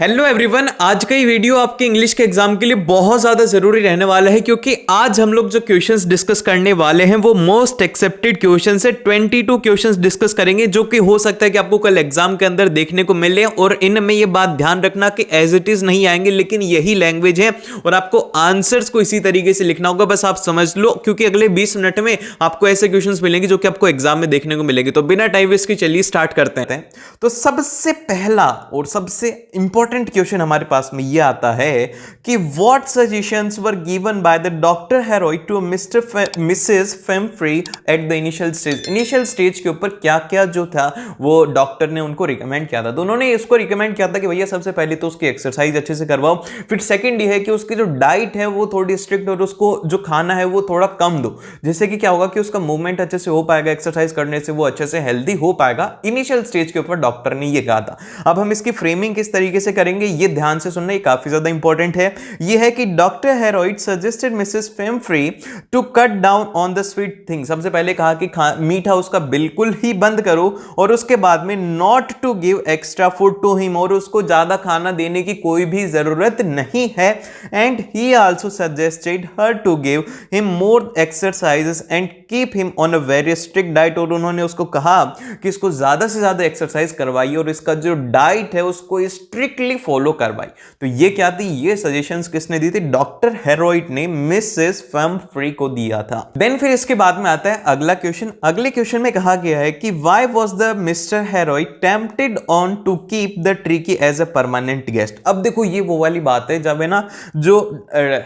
Hello everyone, आज का ये वीडियो आपके इंग्लिश के एग्जाम के लिए बहुत ज्यादा जरूरी रहने वाला है क्योंकि आज हम लोग जो क्वेश्चंस डिस्कस करने वाले हैं वो मोस्ट एक्सेप्टेड क्वेश्चंस है। 22 क्वेश्चंस डिस्कस करेंगे जो कि हो सकता है कि आपको कल एग्जाम के अंदर देखने को मिले। और इनमें ये बात ध्यान रखना कि एज इट इज नहीं आएंगे, लेकिन यही लैंग्वेज है और आपको आंसर्स को इसी तरीके से लिखना होगा। बस आप समझ लो, क्योंकि अगले 20 मिनट में आपको ऐसे क्वेश्चन मिलेंगे जो कि आपको एग्जाम में देखने को मिलेंगे। तो बिना टाइम वेस्ट के चलिए स्टार्ट करते हैं। तो सबसे पहला और सबसे इंपॉर्टेंट क्वेश्चन हमारे पास में यह आता है कि what suggestions were given by the doctor Herriot to Mrs Pumphrey at the initial stage. Initial stage के ऊपर क्या क्या जो था वो डॉक्टर ने उनको रिकमेंड किया था। दोनों ने इसको रिकमेंड किया था कि भैया सबसे पहले तो उसकी एक्सरसाइज अच्छे से करवाओ, फिर सेकंड ये है कि उसकी जो डाइट है वो थोड़ी स्ट्रिक्ट और उसको जो खाना है वो थोड़ा कम दो, जिससे कि क्या होगा कि उसका मूवमेंट अच्छे से हो पाएगा, एक्सरसाइज करने से वो अच्छे से हेल्दी हो पाएगा। इनिशियल स्टेज के ऊपर डॉक्टर ने ये कहा था। अब हम इसकी फ्रेमिंग किस तरीके से करेंगे ये ध्यान से सुनना, ये काफी ज्यादा इंपॉर्टेंट है। ये है कि doctor Herriot suggested Mrs Pumphrey to cut down on the sweet thing. सबसे पहले कहा कि मीठा उसका बिल्कुल ही बंद करो, और उसके बाद में not to give extra food to him, और उसको ज्यादा खाना देने की कोई भी जरूरत नहीं है। And he also suggested her to give him more exercises and keep him on a very strict diet. और उन्होंने उसको कहा कि इसको ज्यादा से ज्यादा एक्सरसाइज करवाइए और इसका जो डाइट है उसको स्ट्रिक्टली फॉलो करवाई। तो ये क्या थी, ये सजेशंस किसने दी थी? डॉक्टर हेरोइड ने मिसेस फेमफ्री को दिया था। देन फिर इसके बाद में आता है अगला क्वेश्चन। अगले क्वेश्चन में कहा गया है कि why was the mister Herriot tempted on to keep the Tricki as a permanent guest. अब देखो ये वो वाली बात है जब है ना जो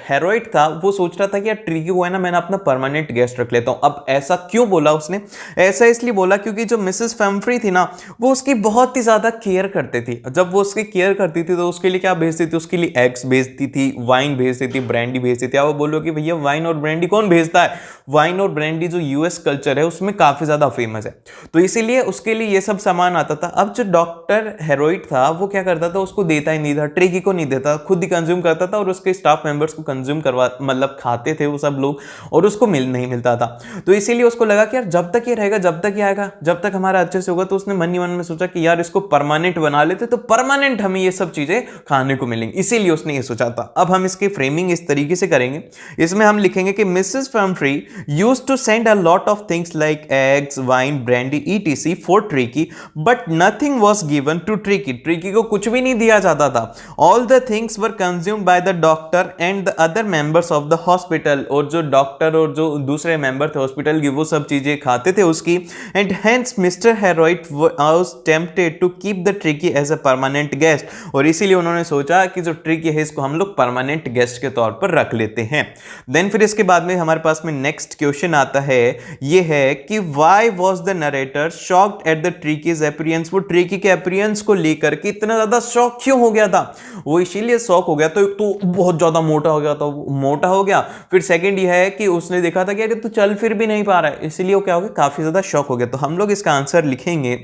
हेरोइड था वो सोच रहा था कि यार ट्रिकी को है ना मैंने अपना परमानेंट गेस्ट रख लेता हूं। अब ऐसा क्यों बोला उसने? ऐसा इसलिए बोला क्योंकि जो मिसेस फेमफ्री थी ना वो उसकी बहुत ही ज्यादा केयर करती थी। जब वो उसकी केयर करती थी तो उसके लिए क्या भेजती थी? उसके लिए एग्स भेजती थी, वाइन भेजती थी, ब्रांडी भेजती थी। आप बोलो कि भैया वाइन और ब्रांडी कौन भेजता है? वाइन और ब्रांडी जो यूएस कल्चर है उसमें काफी ज्यादा फेमस है, तो इसीलिए उसके लिए ये सब सामान आता था। अब जो डॉक्टर हेरोइड था वो क्या करता था, उसको देता ही नहीं था, ट्रिकी को नहीं देता, खुद ही कंज्यूम करता था और उसके स्टाफ मेंबर्स को कंज्यूम करवा मतलब खाते थे वो सब लोग, और उसको नहीं मिलता था। तो इसीलिए उसको लगा कि यार जब तक ये रहेगा, जब तक ये आएगा, जब तक हमारा अच्छे से होगा, तो उसने मन ही मन में सोचा कि यार इसको परमानेंट बना लेते तो परमानेंट हमें ये सब चीजें खाने को मिलेंगी। इसीलिए उसने ये सोचा था। अब हम इसकी फ्रेमिंग इस तरीके से करेंगे, इसमें हम लिखेंगे कि Mrs Pumphrey used to send a lot of things like eggs, wine, brandy etc for Tricki, but nothing was given to Tricki. Tricki को कुछ भी नहीं दिया जाता था। All the things were consumed by the doctor and the other members of the hospital, और जो doctor और जो दूसरे मेंबर थे हॉस्पिटल की वो सब चीजें खाते थे उसकी। And hence mister Herriot was tempted to keep the Tricki as a permanent guest, और इसीलिए उन्होंने सोचा कि जो ट्रिकी है इसको हम लोग परमानेंट गेस्ट के तौर पर रख लेते हैं। देन फिर इसके बाद में हमारे पास में नेक्स्ट क्वेश्चन आता है, ये है कि why was the narrator shocked at the ट्रिकीज appearance. वो ट्रिकी के अपीयरेंस को लेकर के इतना ज्यादा शॉक क्यों हो गया था? वो इसीलिए शॉक हो गया तो बहुत ज्यादा मोटा हो गया, तो मोटा हो गया। फिर सेकंड ये है कि उसने देखा था कि अरे तू चल फिर भी नहीं पा रहा है, इसलिए वो क्या हो गया, काफी ज्यादा शॉक हो गया। तो हम लोग इसका आंसर लिखेंगे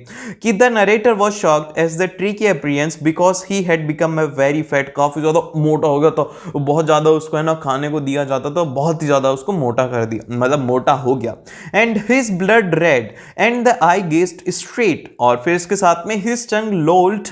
कि the narrator was shocked as the Tricki appearance because he had become a very fat. काफी ज्यादा मोटा हो गया, तो बहुत ज्यादा उसको है ना खाने को दिया जाता, तो बहुत ही ज्यादा उसको मोटा कर दिया, मतलब मोटा हो गया। And his blood red and the I gazed straight, और फिर इसके साथ में हिज टंग लोल्ड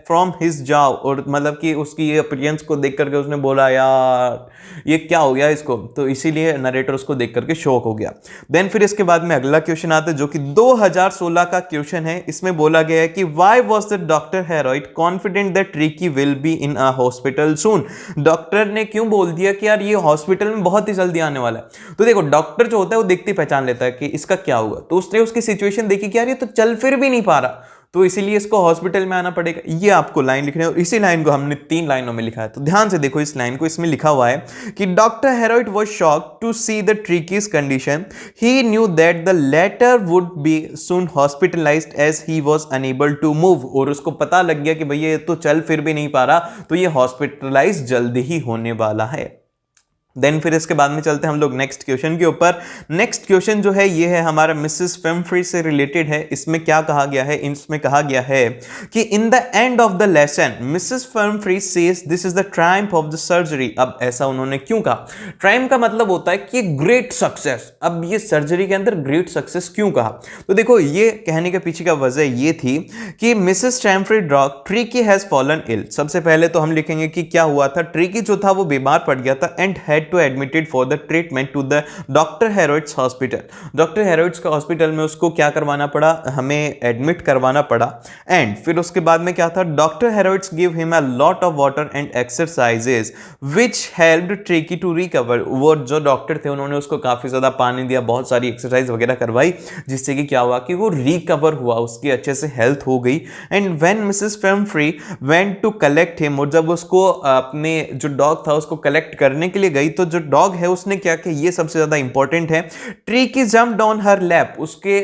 फ्रॉम हिज जाव, और मतलब कि उसकी ये अपीयरेंस को देख करके उसने बोला यार ये क्या हो गया इसको, तो इसीलिए नरेटर उसको देख करके शॉक हो गया। देन फिर इसके बाद में अगला क्वेश्चन आता है जो कि 2016 का क्वेश्चन है। इसमें बोला गया है कि why was the doctor Herriot confident that Tricki will be in a hospital soon. Doctor ने क्यों बोल दिया कि यार ये हॉस्पिटल में बहुत ही जल्दी आने वाला है? तो देखो डॉक्टर जो होता है वो देखते ही पहचान लेता है कि इसका क्या हुआ, तो उसने उसकी सिचुएशन देखी कि यार ये तो चल फिर भी नहीं पा रहा, तो इसीलिए इसको हॉस्पिटल में आना पड़ेगा। ये आपको लाइन लिखनी है और इसी लाइन को हमने 3 लाइनों में लिखा है, तो ध्यान से देखो इस लाइन को। इसमें लिखा हुआ है कि doctor Herriot was shocked to see the Tricki's condition, he knew that the latter would be soon hospitalised as he was unable to move, और उसको पता लग गया कि भैया ये तो चल फिर भी नहीं पा रहा, तो ये हॉस्पिटलाइज जल्दी ही होने वाला है। देन फिर इसके बाद में चलते हैं हम लोग नेक्स्ट क्वेश्चन के ऊपर। नेक्स्ट क्वेश्चन जो है ये है हमारा मिसेस फेमफ्री से रिलेटेड है। इसमें क्या कहा गया है, इसमें कहा गया है कि in the end of the lesson Mrs Pumphrey says this is the triumph of the surgery. अब ऐसा उन्होंने क्यों कहा? ट्रायम्फ का मतलब होता है कि ग्रेट सक्सेस। अब ये सर्जरी के अंदर ग्रेट सक्सेस क्यों कहा? तो देखो ये कहने के पीछे का वजह ये थी कि Mrs Pumphrey dog Tricki has fallen ill. सबसे पहले तो हम लिखेंगे कि क्या हुआ था, ट्रिकी जो था वो बीमार पड़ गया था and had to admitted for the treatment to the doctor Herriot's hospital. Doctor Herriot's का हॉस्पिटल में उसको क्या करवाना पड़ा, हमें एडमिट करवाना पड़ा। एंड फिर उसके बाद में क्या था, doctor Herriot's give him a lot of water and exercises which helped Tricki to recover. वो जो डॉक्टर थे उन्होंने उसको काफी ज्यादा पानी दिया, बहुत सारी एक्सरसाइज वगैरह करवाई, जिससे कि क्या हुआ कि वो रिकवर हुआ, उसकी अच्छे से हेल्थ हो गई। And when Mrs Pumphrey went to collect him, और जब उसको अपने जो डॉग था उसको कलेक्ट करने के लिए गई तो जो डॉग है उसने क्या किया, ये सबसे ज्यादा इंपॉर्टेंट है, Tricki jumped on her lap.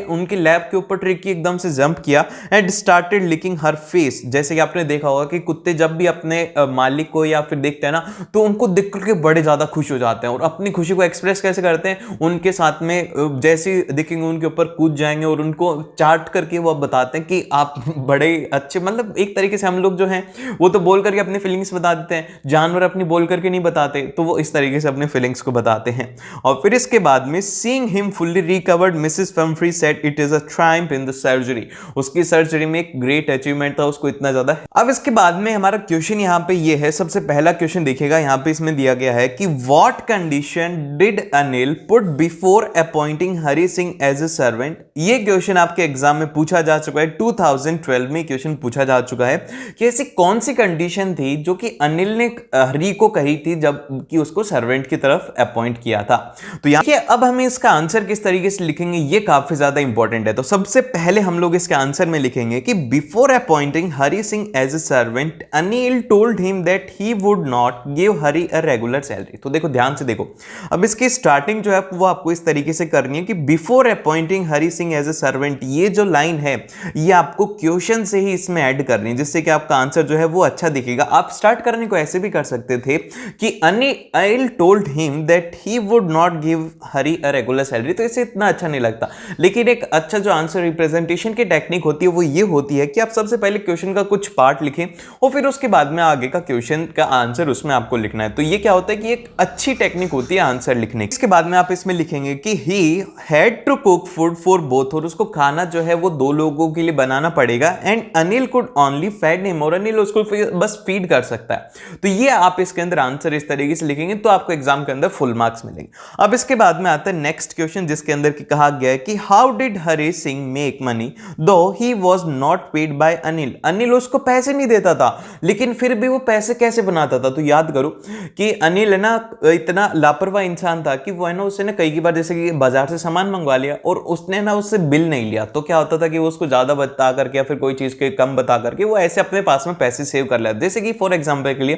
उनकी लैप के ऊपर ट्रिकी एकदम से जंप किया and started licking her face. जैसे कि आपने देखा होगा कि कुत्ते जब भी अपने मालिक को या फिर देखते हैं ना तो उनको देख करके बड़े ज्यादा खुश हो जाते हैं, और अपनी खुशी को एक्सप्रेस कैसे करते हैं, उनके साथ में जैसे दिखेंगे उनके ऊपर कूद जाएंगे और उनको चाट करके वो बताते हैं कि आप बड़े अच्छे, मतलब एक तरीके से हम लोग जो हैं वो तो बोल करके अपनी फीलिंग्स बता देते हैं, जानवर अपनी बोल करके नहीं बताते, तो वो इस तरीके से अपने फीलिंग्स को बताते हैं। और फिर इसके बाद में seeing him fully recovered Mrs Pumphrey said it is a triumph in the surgery. उसकी सर्जरी में एक ग्रेट अचीवमेंट था उसको इतना ज्यादा। अब इसके बाद में हमारा क्वेश्चन यहां पे ये है, सबसे पहला क्वेश्चन देखिएगा, यहां पे इसमें दिया गया है कि what condition did Anil put before appointing Hari Singh as a servant. ये क्वेश्चन आपके एग्जाम में पूछा जा चुका है, 2012 में क्वेश्चन पूछा जा चुका है कि ऐसी कौन सी कंडीशन थी जो कि अनिल ने हरि को कही थी जब कि उसको सर्वेंट की तरफ अपॉइंट किया था। तो यहां अब हमें इसका आंसर किस तरीके से लिखेंगे ये काफी ज्यादा इंपॉर्टेंट है। तो सबसे पहले हम लोग इसके आंसर में लिखेंगे कि before appointing Hari Singh as a servant Anil told him that he would not give Hari a regular salary. तो देखो ध्यान से देखो, अब इसकी स्टार्टिंग जो है वो आपको इस तरीके से करनी है कि before appointing Hari Singh as a servant, ये जो लाइन है ये आपको क्वेश्चन से ही इसमें ऐड करनी है, जिससे कि आपका आंसर जो है वो अच्छा दिखेगा। आप स्टार्ट करने को ऐसे भी कर सकते थे कि Anil told him that he would not give Hari a regular salary, तो इसे इतना अच्छा नहीं लगता। लेकिन एक अच्छा जो आंसर रिप्रेजेंटेशन की टेक्निक होती है वो ये होती है कि आप सबसे पहले क्वेश्चन का कुछ पार्ट लिखें और फिर उसके बाद में आगे का क्वेश्चन का आंसर उसमें आपको लिखना है। तो ये क्या होता है कि एक अच्छी टेक्निक होती है आंसर लिखने की। इसके बाद में आप इसमें लिखेंगे कि he had to cook food for both, और उसको खाना जो है वो दो लोगों के लिए बनाना पड़ेगा। And Anil could only feed him, और अनिल उसको बस फीड कर सकता है। तो ये आप इसके अंदर आंसर इस तरीके से लिखेंगे तो आपको एग्जाम के अंदर फुल मार्क्स मिलेंगे। अब इसके बाद में आता है नेक्स्ट क्वेश्चन, जिसके अंदर की कहा गया है कि how did Hari Singh make money though he was not paid by Anil. Anil उसको पैसे नहीं देता था लेकिन फिर भी वो पैसे कैसे बनाता था। तो याद करो कि अनिल है ना इतना लापरवाह इंसान था कि वो है ना उससे ना कई बार जैसे कि बाजार से सामान मंगवा लिया और उसने ना उससे बिल नहीं लिया, तो क्या होता था कि वो उसको ज्यादा बता करके या फिर कोई चीज के कम बता करके वो ऐसे अपने पास में पैसे सेव कर लेता। जैसे कि फॉर एग्जांपल के लिए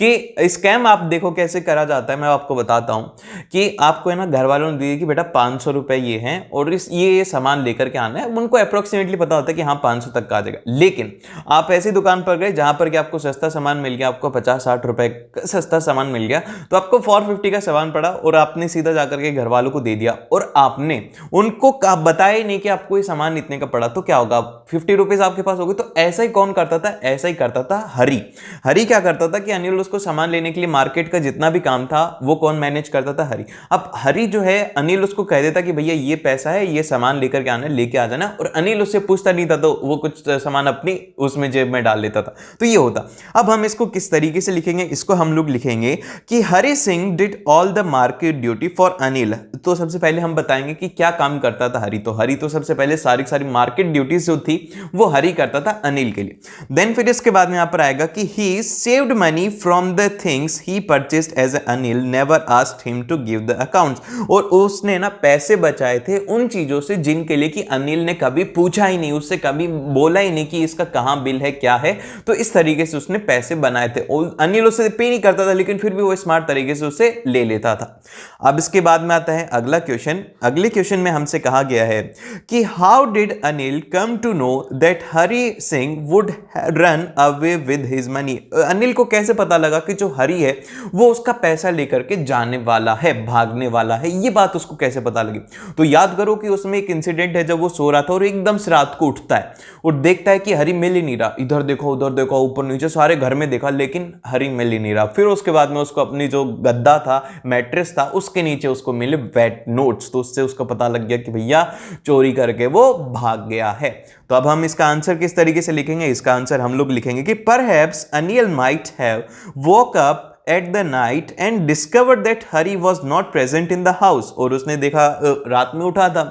कि स्कैम आप देखो कैसे करा जाता है, मैं आपको बताता हूं कि आपको है ना घर वालों ने दिए कि बेटा 500 रुपए ये हैं और ये सामान लेकर के आना है। उनको अप्रोक्सीमेटली पता होता है कि हाँ 500 तक का आ जाएगा, लेकिन आप ऐसी दुकान पर गए जहां पर कि आपको सस्ता सामान मिल गया, आपको 50-60 रुपए सस्ता सामान मिल गया, तो आपको 450 का सामान पड़ा और आपने सीधा जाकर के घर वालों को दे दिया और आपने उनको बताया नहीं कि आपको ये सामान इतने का पड़ा, तो क्या होगा 50 रुपीज आपके पास होगी। तो ऐसा ही कौन करता था, ऐसा ही करता था हरि। हरि क्या करता था कि अनिल उसको सामान लेने के लिए मार्केट का जितना भी काम था वो कौन मैनेज करता था, हरि। अब हरि जो है अनिल उसको कह देता कि भैया ये पैसा है, ये सामान लेकर के आना, लेके आ जाना, और अनिल उससे पूछता नहीं था, तो वो कुछ सामान अपनी उसमें जेब में डाल लेता था। तो ये होता। अब हम इसको किस तरीके से लिखेंगे, इसको हम लोग लिखेंगे कि Hari Singh did all the market duty for Anil. तो सबसे पहले हम बताएंगे कि क्या काम करता था हरि। तो हरि तो सबसे पहले सारी मार्केट ड्यूटीज जो थी वो हरि करता था अनिल के लिए। देन फिर इसके बाद में यहां पर आएगा कि he saved money from the things he purchased as Anil never asked him to give the accounts. और उसने ना पैसे बचाए थे उन चीजों से जिनके लिए कि अनिल ने कभी पूछा ही नहीं, उससे कभी बोला ही नहीं कि इसका कहां बिल है, क्या है। तो इस तरीके से उसने पैसे बनाए थे। अनिल उससे पे नहीं करता था लेकिन फिर भी वो स्मार्ट तरीके से उसे ले लेता था। अब इसके बाद में आता है अगला क्वेश्चन। अगले क्वेश्चन में हमसे कहा गया है कि how did Anil come to know that Hari Singh would run away with his money. Anil को कैसे पता लगा कि जो हरि है वो उसका पैसा लेकर के जाने वाला है, भागने वाला है। ये बात उसको कैसे पता लगी? तो याद करो कि उसमें एक इंसिडेंट है जब वो सो रहा था और एकदम से रात को उठता है और देखता है कि हरी मिल ही नहीं रहा। इधर देखो उधर देखो ऊपर नीचे सारे घर में देखा लेकिन हरी मिल ही नहीं रहा। फिर उसके बाद में उसको अपनी जो गद्दा था, मैट्रेस था, उसके नीचे उसको मिले वेट नोट्स। तो उससे उसको पता लग गया कि भैया चोरी करके वो भाग गया है। तो अब हम इसका आंसर किस तरीके से लिखेंगे? इसका आंसर हम लोग लिखेंगे कि perhaps Anil might have woke up at the night and discovered that Hari was not present in the house। और उसने देखा, रात में उठा था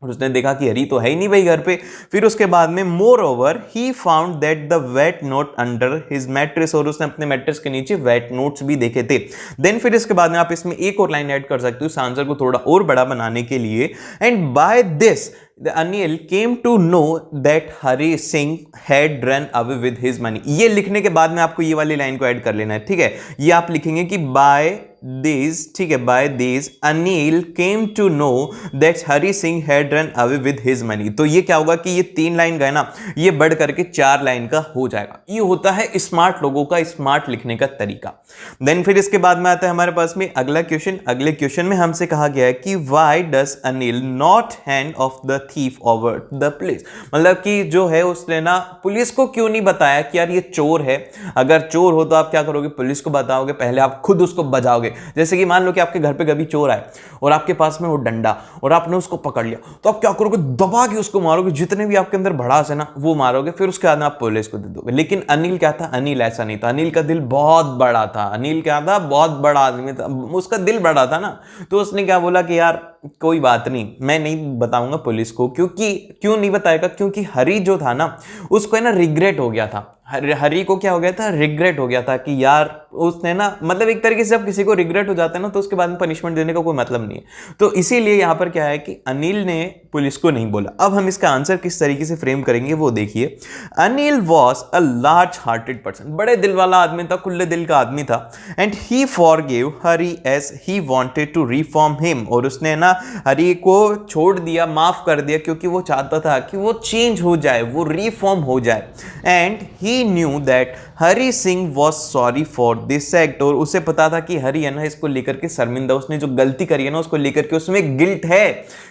और उसने देखा कि हरी तो है ही नहीं भाई घर पे। फिर उसके बाद में moreover he found that the wet note under his mattress. और उसने अपने मैट्रेस के नीचे वेट नोट्स भी देखे थे। देन फिर इसके बाद में आप इसमें एक और लाइन ऐड कर सकते हो इस आंसर को थोड़ा और बड़ा बनाने के लिए। And by this Anil came to know that Hari Singh had run away with his money। ये लिखने के बाद में आपको ये वाली लाइन को ऐड कर लेना है, ठीक है। ये आप लिखेंगे कि by this, ठीक है, by this Anil came to know that Hari Singh had run away with his money। तो ये क्या होगा कि ये 3 लाइन गए ना, ये बढ़ करके 4 लाइन का हो जाएगा। ये होता है स्मार्ट लोगों का स्मार्ट लिखने का तरीका। देन फिर इसके बाद में आता है हमारे पास में अगला क्वेश्चन। अगले क्वेश्चन में हमसे कहा गया है कि why does Anil not hand off the thief over the police। मतलब कि जो है उसने ना पुलिस को क्यों नहीं बताया कि यार ये चोर है। अगर चोर हो तो आप क्या करोगे? पुलिस को बताओगे, पहले आप खुद उसको बजाओगे। जैसे कि मान लो कि आपके घर पे कभी चोर आए और आपके पास में वो डंडा और आपने उसको पकड़ लिया, तो आप क्या करोगे? दबा के उसको मारोगे, जितने भी आपके अंदर भड़ास है ना वो मारोगे। फिर उसके बाद आप पुलिस को दे दोगे। लेकिन अनिल क्या था? अनिल ऐसा नहीं था। अनिल का दिल बहुत बड़ा था। अनिल क्या था? बहुत बड़ा आदमी था, उसका दिल बड़ा था ना। तो उसने क्या बोला कि यार कोई बात नहीं, मैं नहीं बताऊंगा पुलिस को। क्योंकि क्यों नहीं बताएगा? क्योंकि हरी जो था ना उसको है ना रिग्रेट हो गया था। हरी को क्या हो गया था? रिग्रेट हो गया था कि यार उसने ना, मतलब एक तरीके से जब किसी को रिग्रेट हो जाता है ना तो उसके बाद में पनिशमेंट देने का कोई मतलब नहीं है। तो इसीलिए यहां पर क्या है कि अनिल ने पुलिस को नहीं बोला। अब हम इसका आंसर किस तरीके से फ्रेम करेंगे वो देखिए। Anil was a large hearted person. बड़े दिल वाला आदमी था, खुले दिल का आदमी था। And he forgive Hari as he wanted to reform him. और उसने ना हरी को छोड़ दिया, माफ कर दिया, क्योंकि वो चाहता था कि वो चेंज हो जाए, वो रिफॉर्म हो जाए। And he knew that Hari Singh was sorry for this act। और उसे पता था कि हरी है ना इसको लेकर के शर्मिंदा, उसने जो गलती करी है ना उसको लेकर के उसमें गिल्ट है।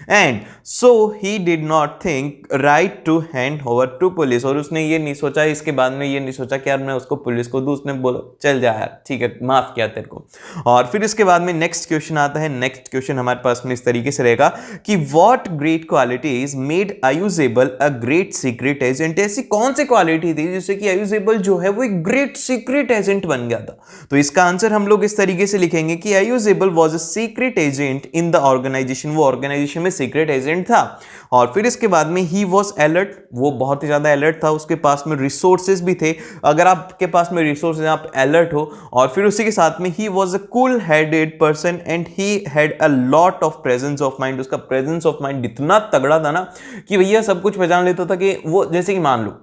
And so he did not think right to hand over to police. और उसने ये नहीं सोचा, इसके बाद में ये नहीं सोचा कि यार मैं उसको पुलिस को दूं। उसने बोला चल जा यार, ठीक है, माफ किया तेरे को। और फिर इसके बाद में नेक्स्ट क्वेश्चन आता है। नेक्स्ट क्वेश्चन हमारे पास में इस तरीके से रहेगा कि what great qualities made Ausable a great secret agent. ऐसी कौन सी क्वालिटी थी जिससे कि अयूजेबल जो है वो एक ग्रेट सीक्रेट एजेंट बन गया था? तो इसका आंसर हम लोग इस तरीके से लिखेंगे कि Ausable was a secret agent in the organization. वो ऑर्गेनाइजेशन में सीक्रेट एजेंट था। और फिर इसके बाद में ही वाज अलर्ट। वो बहुत ही ज्यादा अलर्ट था, उसके पास में रिसोर्सेज भी थे। अगर आपके पास में रिसोर्सेज, आप अलर्ट हो। और फिर उसी के साथ में he was a cool headed person and he had a lot of presence of mind. उसका प्रेजेंस ऑफ माइंड इतना तगड़ा था ना कि भैया सब कुछ पहचान लेता था। कि वो जैसे कि मान लो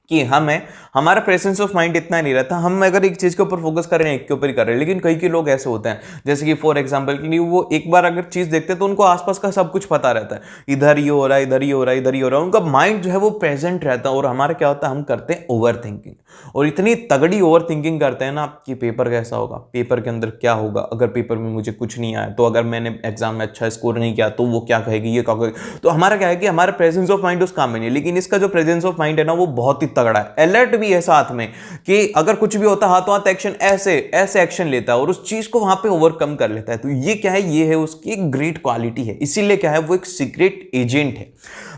कि हम है, हमारा प्रेजेंस ऑफ माइंड इतना नहीं रहता। हम अगर एक चीज के ऊपर फोकस कर रहे हैं, एक के ऊपर ही कर रहे हैं। लेकिन कई लोग ऐसे होते हैं जैसे कि फॉर एग्जांपल के लिए वो एक बार अगर चीज देखते हैं तो उनको आसपास का सब कुछ पता रहता है। इधर ही हो रहा है, इधर ही हो रहा है, इधर ही हो रहा है। उनका माइंड जो है वो प्रेजेंट रहता है। और हमारा क्या होता है, हम करते हैं ओवर थिंकिंग। और इतनी तगड़ी ओवर थिंकिंग करते हैं ना कि पेपर कैसा होगा, पेपर के अंदर क्या होगा, अगर पेपर में मुझे कुछ नहीं आया तो, अगर मैंने एग्जाम में अच्छा स्कोर नहीं किया तो वो क्या कहेगी, ये क्या कहेगी। तो हमारा क्या है कि हमारा प्रेजेंस ऑफ माइंड उस काम में नहीं है। लेकिन इसका जो प्रेजेंस ऑफ माइंड है ना वो बहुत ही तगड़ा है। अलर्ट भी है साथ में कि अगर कुछ भी होता हाथों हाथ एक्शन, ऐसे ऐसे एक्शन लेता है और उस चीज को वहां पे ओवरकम कर लेता है। तो ये क्या है, ये है उसकी एक ग्रेट क्वालिटी है। इसीलिए क्या है, वो एक सीक्रेट एजेंट है।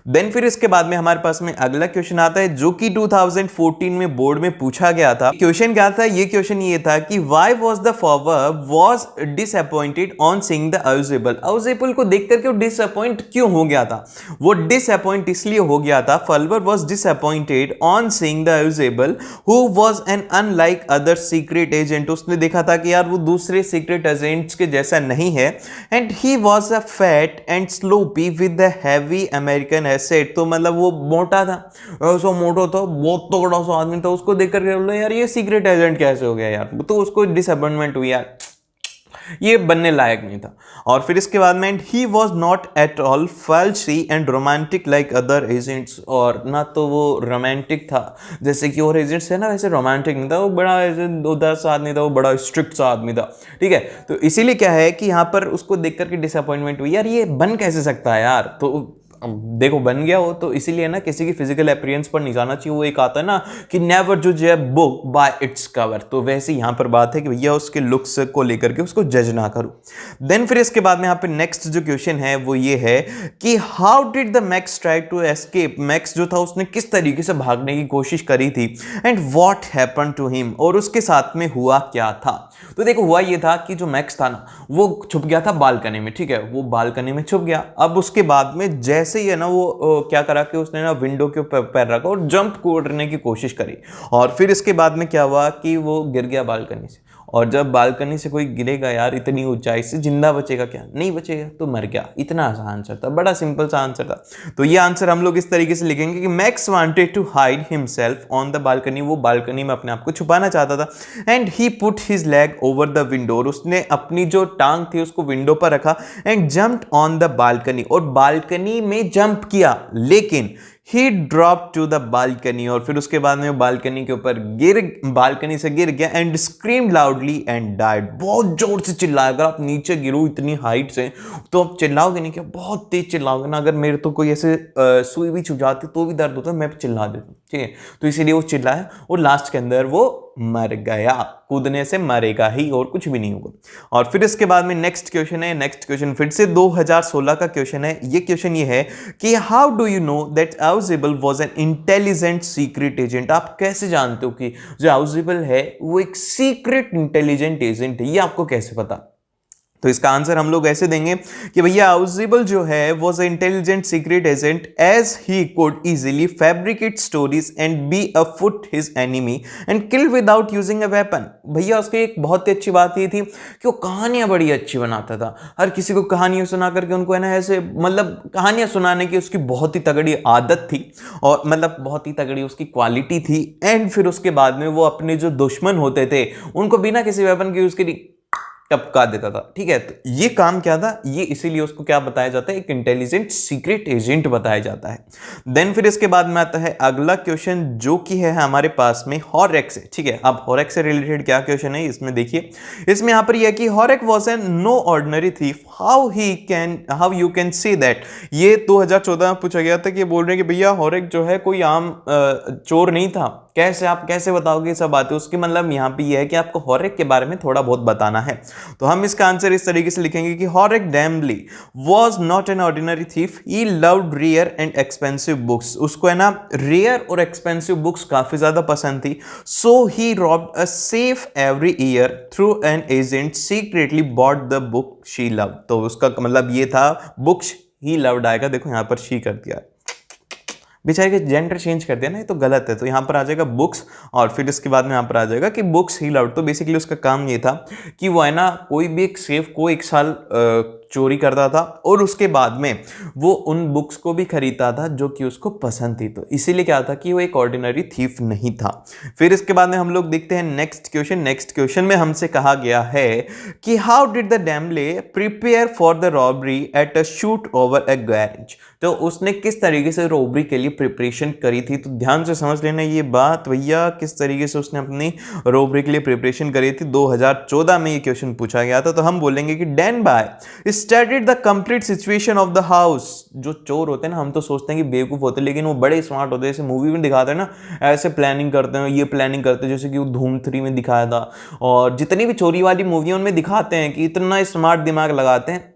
देन फिर इसके बाद में हमारे पास में अगला क्वेश्चन आता है जो कि 2014 में बोर्ड में पूछा गया था। क्वेश्चन क्या था? ये क्वेश्चन ये था कि why was the Fowler was disappointed on seeing the Ausable. Ausable को देख करके वो डिसअपॉइंट क्यों हो गया था? वो डिसअपॉइंट इसलिए हो गया था, Fowler was disappointed on seeing the Ausable who was an unlike other secret agent. उसने देखा था कि यार वो दूसरे सीक्रेट एजेंट्स के जैसा नहीं है। And he was a fat and sloppy with the heavy American asset. तो मतलब वो मोटा था, सो मोटो था, बहुत तगड़ा सा आदमी था। उसको देख करके बोला यार ये सीक्रेट एजेंट कैसे हो गया यार। तो उसको डिसअपॉइंटमेंट हुई यार, ये बनने लायक नहीं था। और फिर इसके बाद में he was not at all flashy and romantic like other agents, और ना तो वो रोमांटिक था जैसे कि और एजेंट्स है ना, वैसे रोमांटिक नहीं था वो, बड़ा उदास सा आदमी था, वो बड़ा स्ट्रिक्ट सा आदमी था, ठीक है। तो इसीलिए क्या है कि यहाँ पर उसको देख करके डिसअपॉइंटमेंट हुई, यार ये बन कैसे सकता है यार। तो देखो बन गया हो तो इसीलिए ना किसी की फिजिकल अपीयरेंस पर नहीं जाना चाहिए। वो एक आता है ना कि नेवर जज a book by its cover, तो वैसे यहां पर बात है कि भैया उसके लुक्स को लेकर के उसको जज ना करो। देन फिर इसके बाद में यहां पे नेक्स्ट जो क्वेश्चन है वो ये है कि how did the Max try to escape, Max जो था उसने किस तरीके से भागने की कोशिश करी थी, and what happened to him, और उसके साथ में हुआ क्या था। तो देखो हुआ ये था कि जो मैक्स था ना वो छुप गया था बालकनी में, ठीक है, वो बालकनी में छुप गया। अब उसके बाद में जैसे ही है ना वो क्या करा कि उसने ना विंडो के ऊपर पैर रखा और जंप करने की कोशिश करी, और फिर इसके बाद में क्या हुआ कि वो गिर गया बालकनी से। और जब बालकनी से कोई गिरेगा यार इतनी ऊंचाई से, जिंदा बचेगा क्या, नहीं बचेगा, तो मर गया। इतना आसान आंसर था, बड़ा सिंपल सा आंसर था। तो ये आंसर हम लोग इस तरीके से लिखेंगे कि Max wanted to hide himself on the balcony, वो बालकनी में अपने आप को छुपाना चाहता था, and he put his leg over the window, और उसने अपनी जो टांग थी उसको विंडो पर रखा, and jumped on the balcony, और बालकनी में जंप किया, लेकिन ही ड्रॉप टू द बालकनी, और फिर उसके बाद में बालकनी के ऊपर बालकनी से गिर गया, and scream loudly and died, बहुत जोर से चिल्लाया। अगर आप नीचे गिरो इतनी हाइट से तो आप चिल्लाओगे नहीं क्या, बहुत तेज चिल्लाओगे ना। अगर मेरे तो कोई ऐसे सुई भी छू जाती तो भी दर्द होता, मैं चिल्ला देता हूँ, ठीक है। तो इसीलिए वो चिल्लाया और लास्ट के अंदर वो मर गया। कूदने से मरेगा ही और कुछ भी नहीं होगा। और फिर इसके बाद में नेक्स्ट क्वेश्चन है, नेक्स्ट क्वेश्चन फिर से 2016 का क्वेश्चन है। ये क्वेश्चन ये है कि how do you know that Ausable was an intelligent secret agent. आप कैसे जानते हो कि जो आउजिबल है वो एक सीक्रेट इंटेलिजेंट एजेंट है, ये आपको कैसे पता। तो इसका आंसर हम लोग ऐसे देंगे कि भैया आउजिबल जो है was intelligent secret agent as he could easily fabricate stories and be a foot his enemy and kill without using a weapon. भैया उसकी एक बहुत ही अच्छी बात ये थी कि वो कहानियां बड़ी अच्छी बनाता था। हर किसी को कहानियां सुना करके उनको है ना ऐसे मतलब कहानियां सुनाने की उसकी बहुत ही तगड़ी आदत थी, और मतलब बहुत ही तगड़ी उसकी क्वालिटी थी। एंड फिर उसके बाद में वो अपने जो दुश्मन होते थे उनको बिना किसी वेपन के यूज के टपका देता था, ठीक है। तो ये काम क्या था, ये इसीलिए उसको क्या बताया जाता है, एक इंटेलिजेंट सीक्रेट एजेंट बताया जाता है। देन फिर इसके बाद में आता है अगला क्वेश्चन जो कि है हमारे पास में हॉरेक से, ठीक है। अब हॉरेक से रिलेटेड क्या क्वेश्चन है इसमें देखिए, इसमें यहां पर यह कि Horace was an no ordinary thief, how you can say that. ये 2014 में पूछा गया था कि बोल रहे हैं कि भैया हॉरेक जो है कोई आम चोर नहीं था, कैसे आप कैसे बताओगे सब बातें। उसकी मतलब यहाँ पे ये है कि आपको हॉरेक के बारे में थोड़ा बहुत बताना है। तो हम इसका आंसर इस तरीके से लिखेंगे कि Horace Danby was not an ordinary thief, he loved rare and expensive books. उसको है ना रेयर और एक्सपेंसिव बुक्स काफी ज्यादा पसंद थी। So he robbed a safe every year through an agent secretly bought the book she loved. तो उसका मतलब ये था बुक्स ही लव्ड आएगा, देखो यहाँ पर शी कर दिया, बेचारे के जेंडर चेंज कर दिया ना, ये तो गलत है। तो यहाँ पर आ जाएगा बुक्स और फिर इसके बाद में यहाँ पर आ जाएगा कि बुक्स ही लव्ड। तो बेसिकली उसका काम ये था कि वो है ना कोई भी एक सेफ को एक साल चोरी करता था और उसके बाद में वो उन बुक्स को भी खरीदता था जो कि उसको पसंद थी। तो इसीलिए क्या था कि वो एक ऑर्डिनरी थीफ नहीं था। फिर इसके बाद में हम लोग देखते हैं नेक्स्ट क्वेश्चन। नेक्स्ट क्वेश्चन में हमसे कहा गया है कि how did the Danby prepare for the robbery at a shoot over a garage. तो उसने किस तरीके से रॉबरी के लिए प्रिपरेशन करी थी। तो ध्यान से समझ लेना ये बात भैया, किस तरीके से उसने अपनी रॉबरी के लिए प्रिपरेशन करी थी। 2014 में ये क्वेश्चन पूछा गया था। तो हम बोलेंगे कि Dan by studied the complete situation of the house. जो चोर होते हैं ना, हम तो सोचते हैं कि बेवकूफ होते हैं, लेकिन वो बड़े स्मार्ट होते हैं। जैसे मूवी में दिखाते हैं ना, ऐसे प्लानिंग करते हैं, ये प्लानिंग करते हैं, जैसे कि वो धूम 3 में दिखाया था। और जितनी भी चोरी वाली मूवियों में दिखाते हैं कि इतना स्मार्ट दिमाग लगाते हैं,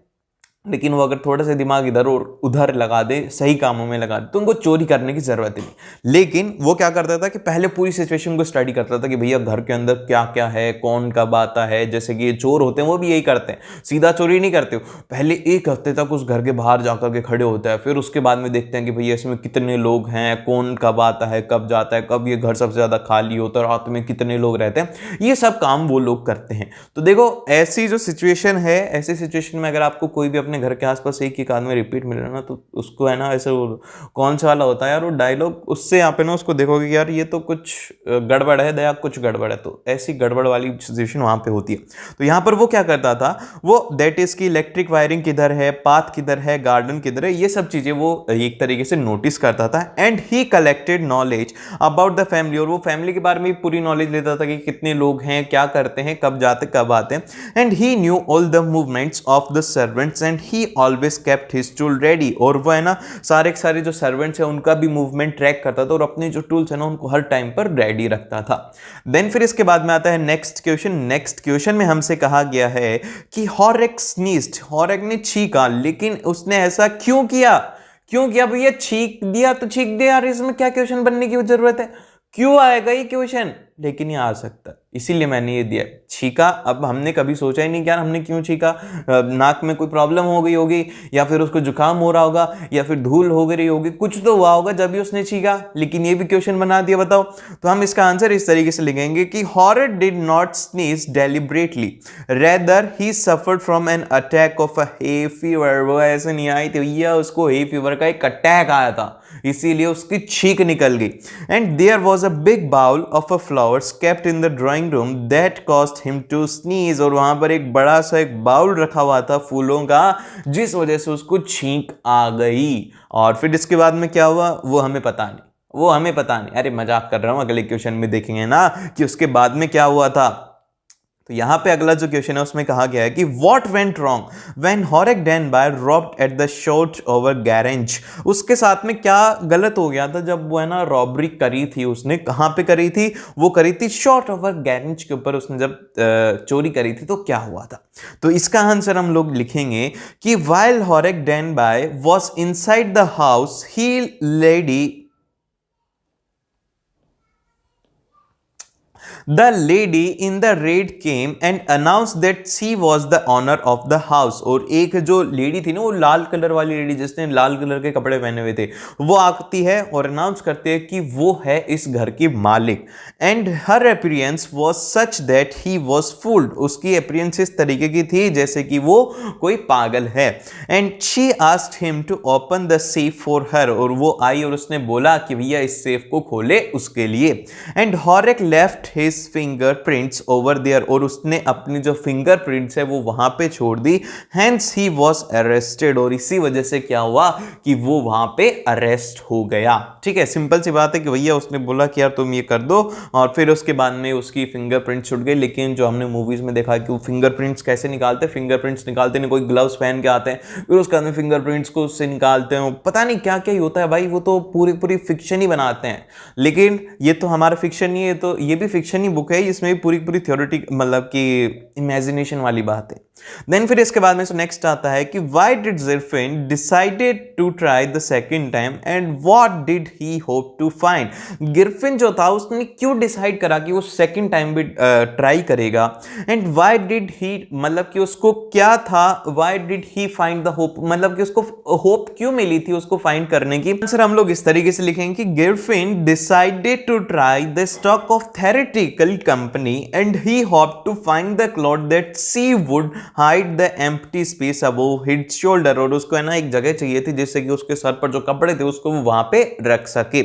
लेकिन वो अगर थोड़ा सा दिमाग इधर और उधर लगा दे, सही कामों में लगा दे, तो उनको चोरी करने की जरूरत ही नहीं। लेकिन वो क्या करता था कि पहले पूरी सिचुएशन को स्टडी करता था कि भैया घर के अंदर क्या क्या है, कौन कब आता है। जैसे कि ये चोर होते हैं वो भी यही करते हैं, सीधा चोरी नहीं करते हो, पहले एक हफ्ते तक उस घर के बाहर जाकर के खड़े होता है। फिर उसके बाद में देखते हैं कि भैया इसमें कितने लोग हैं, कौन कब आता है, कब जाता है, कब ये घर सबसे ज्यादा खाली होता है, रात में कितने लोग रहते हैं। ये सब काम वो लोग करते हैं। तो देखो ऐसी जो सिचुएशन है, ऐसी सिचुएशन में अगर आपको कोई भी अपने अपने घर के आसपास एक ही कान में रिपीट मिल रहा है ना, तो उसको है ना ऐसे कौन सा वाला होता है यार वो डायलॉग, उससे यहाँ पे ना उसको देखोगे कि यार ये तो कुछ गड़बड़ है दया, कुछ गड़बड़ है, तो ऐसी गड़बड़ वाली सिचुएशन वहाँ पे होती है। तो यहाँ पर वो क्या करता था, वो दैट इज की इलेक्ट्रिक वायरिंग किधर है, पाथ किधर है, गार्डन किधर है, ये सब चीजें वो एक तरीके से नोटिस करता था। And he collected knowledge about the family, और वो फैमिली के बारे में पूरी नॉलेज लेता था कि कितने लोग हैं, क्या करते हैं, कब जाते कब आते हैं। And he knew all the movements of the servants and he always kept his tool ready, और वो है ना सारे जो सर्वेंट्स हैं उनका भी मूवमेंट ट्रैक करता था और अपने जो टूल्स है ना उनको हर टाइम पर रेडी रखता था। देन फिर इसके बाद में आता है नेक्स्ट क्वेश्चन। नेक्स्ट क्वेश्चन में हमसे कहा गया है कि हॉरेक स्नीज्ड, हॉरेक ने छींका, लेकिन उसने ऐसा क्यों किया? क्यों किया भैया? छींक दिया तो छींक दे यार, इसमें क्या क्वेश्चन बनने की जरूरत है? क्यों आएगा ये क्वेश्चन? लेकिन ये आ सकता है, इसीलिए मैंने ये दिया छींका। अब हमने कभी सोचा ही नहीं कि यार हमने क्यों छींका, नाक में कोई प्रॉब्लम हो गई होगी, या फिर उसको जुकाम हो रहा होगा, या फिर धूल हो गई होगी, कुछ तो हुआ होगा जब भी उसने छींका, लेकिन ये भी क्वेश्चन बना दिया। बताओ, तो हम इसका आंसर इस तरीके से लिखेंगे कि Horace did not sneeze deliberately, rather he suffered from an attack of a hay fever. वो ऐसे नहीं आई थी भैया, उसको हे फीवर का एक अटैक आया था, इसीलिए उसकी छींक निकल गई। And there was a big bowl of a flowers kept in the drawing room that cost him to sneeze, और वहां पर एक बड़ा सा एक बाउल रखा हुआ था फूलों का, जिस वजह से उसको छींक आ गई। और फिर इसके बाद में क्या हुआ वो हमें पता नहीं, वो हमें पता नहीं। अरे मजाक कर रहा हूं, अगले क्वेश्चन में देखेंगे ना कि उसके बाद में क्या हुआ था। तो यहां पे अगला जो क्वेश्चन है उसमें कहा गया है कि what went wrong when Horace Danby robbed at the shot over garage. उसके साथ में क्या गलत हो गया था जब वो है ना रॉबरी करी थी, उसने कहां पे करी थी? वो करी थी शॉट ओवर गैरेंज के ऊपर, उसने जब चोरी करी थी तो क्या हुआ था? तो इसका आंसर हम लोग लिखेंगे कि while Horace Danby was inside the house he lady The lady in the red came and announced that she was the owner of the house। और एक जो लेडी थी ना, वो लाल कलर वाली लेडी जिसने लाल कलर के कपड़े पहने हुए थे, वो आती है और अनाउंस करती है कि वो है इस घर की मालिक। And her appearance was such that he was fooled, उसकी अपीयरेंस इस तरीके की थी जैसे कि वो कोई पागल है। And she asked him to open the safe for her, और वो आई और उसने बोला कि भैया इस सेफ को खोले उसके लिए। And Horace left his fingerprints over there, और उसने अपनी जो फिंगरप्रिंट्स है वो वहां पे छोड़ दी। हेंस ही वाज अरेस्टेड, और इसी वजह से क्या हुआ कि वो वहां पे अरेस्ट हो गया। ठीक है, सिंपल सी बात है कि भैया उसने बोला कि यार तुम ये कर दो, और फिर उसके बाद में उसकी फिंगरप्रिंट छूट गई। लेकिन जो हमने मूवीज में देखा कि वो फिंगरप्रिंट्स कैसे निकालते हैं, फिंगरप्रिंट्स निकालते नहीं, कोई ग्लव्स पहन के आते हैं, फिर उसके बाद में फिंगरप्रिंट्स को उससे निकालते हैं, पता नहीं क्या क्या ही होता है भाई, वो तो पूरी फिक्शन ही बनाते हैं। लेकिन ये तो हमारा फिक्शन नहीं है, तो ये भी फिक्शन ही बुक है, इसमें भी पूरी थ्योरेटिक मतलब कि इमेजिनेशन वाली बात है। देन फिर इसके बाद में नेक्स्ट आता है कि why did Griffin decided to try the second time and what did he hope to find. Griffin जो था उसने क्यों डिसाइड करा कि वो सेकंड टाइम भी ट्राई करेगा, एंड व्हाई डिड ही मतलब कि उसको क्या था, why did he find the hope, मतलब कि उसको होप क्यों मिली थी उसको फाइंड करने की। आंसर हम लोग इस तरीके से लिखेंगे कि Griffin decided to try the stock of theatrical company and he hope to find the cloth that she would hide the empty space above his shoulder, और उसको है ना एक जगह चाहिए थी जिससे कि उसके सर पर जो कपड़े थे उसको वो वहां पे रख सके।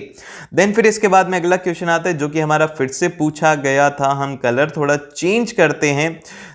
देन फिर इसके बाद में अगला क्वेश्चन आता है जो कि हमारा फिर से पूछा गया था। हम कलर थोड़ा चेंज करते हैं,